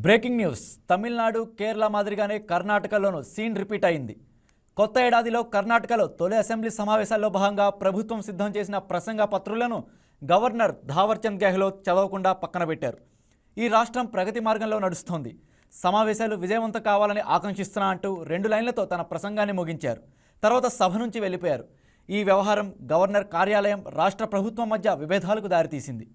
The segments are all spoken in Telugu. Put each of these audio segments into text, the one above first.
Breaking news. తమిళనాడు, కేరళ మాదిరిగానే కర్ణాటకలోనూ సీన్ రిపీట్ అయింది. కొత్త ఏడాదిలో కర్ణాటకలో తొలి అసెంబ్లీ సమావేశాల్లో భాగంగా ప్రభుత్వం సిద్ధం చేసిన ప్రసంగ పత్రులను గవర్నర్ థావర్చంద్ గెహ్లోట్ చదవకుండా పక్కన పెట్టారు. ఈ రాష్ట్రం ప్రగతి మార్గంలో నడుస్తోంది, సమావేశాలు విజయవంతం కావాలని ఆకాంక్షిస్తున్నా అంటూ 2 లైన్లతో తన ప్రసంగాన్ని ముగించారు. తర్వాత సభ నుంచి వెళ్ళిపోయారు. ఈ వ్యవహారం గవర్నర్ కార్యాలయం, రాష్ట్ర ప్రభుత్వం మధ్య విభేదాలకు దారితీసింది.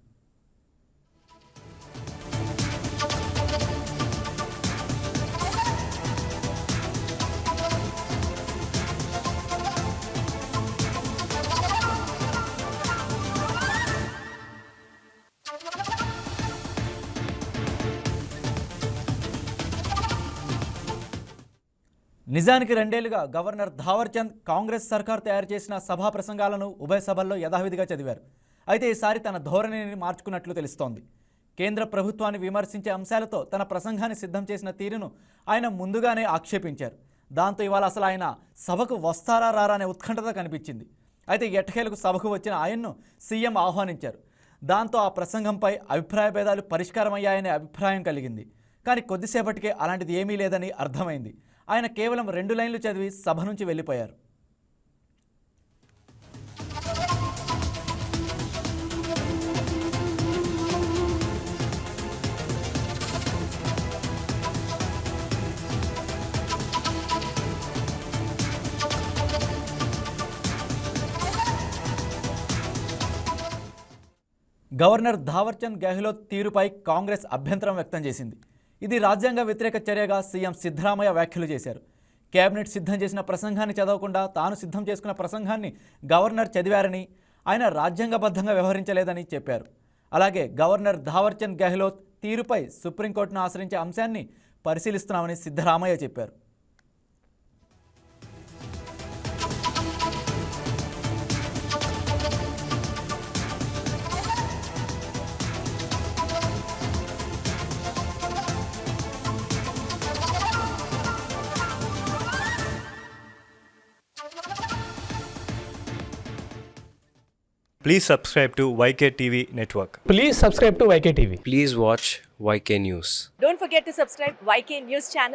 నిజానికి 2 ఏళ్లుగా గవర్నర్ థావర్చంద్ కాంగ్రెస్ సర్కార్ తయారు చేసిన సభా ప్రసంగాలను ఉభయ సభల్లో యథావిధిగా చదివారు. అయితే ఈసారి తన ధోరణిని మార్చుకున్నట్లు తెలుస్తోంది. కేంద్ర ప్రభుత్వాన్ని విమర్శించే అంశాలతో తన ప్రసంగాన్ని సిద్ధం చేసిన తీరును ఆయన ముందుగానే ఆక్షేపించారు. దాంతో ఇవాళ అసలు ఆయన సభకు వస్తారా రారా అనే ఉత్కంఠత కనిపించింది. అయితే ఎట్టకేలకు సభకు వచ్చిన ఆయన్ను సీఎం ఆహ్వానించారు. దాంతో ఆ ప్రసంగంపై అభిప్రాయ భేదాలు పరిష్కారమయ్యాయనే అభిప్రాయం కలిగింది. కానీ కొద్దిసేపటికే అలాంటిది ఏమీ లేదని అర్థమైంది. ఆయన కేవలం 2 లైన్లు చదివి సభ నుంచి వెళ్ళిపోయారు. గవర్నర్ థావర్చంద్ గెహ్లోట్ తీరుపై కాంగ్రెస్ అభ్యంతరం వ్యక్తం చేసింది. ఇది రాజ్యాంగ వ్యతిరేక చర్యగా సీఎం సిద్ధరామయ్య వ్యాఖ్యలు చేశారు. కేబినెట్ సిద్ధం చేసిన ప్రసంగాన్ని చదవకుండా తాను సిద్ధం చేసుకున్న ప్రసంగాన్ని గవర్నర్ చదివారని, ఆయన రాజ్యాంగబద్ధంగా వ్యవహరించలేదని చెప్పారు. అలాగే గవర్నర్ థావర్చంద్ గెహ్లోట్ తీరుపై సుప్రీంకోర్టును ఆశ్రయించే అంశాన్ని పరిశీలిస్తున్నామని సిద్ధరామయ్య చెప్పారు. Please subscribe to YK TV Network. Please subscribe to YK TV. Please watch YK News. Don't forget to subscribe YK News channel.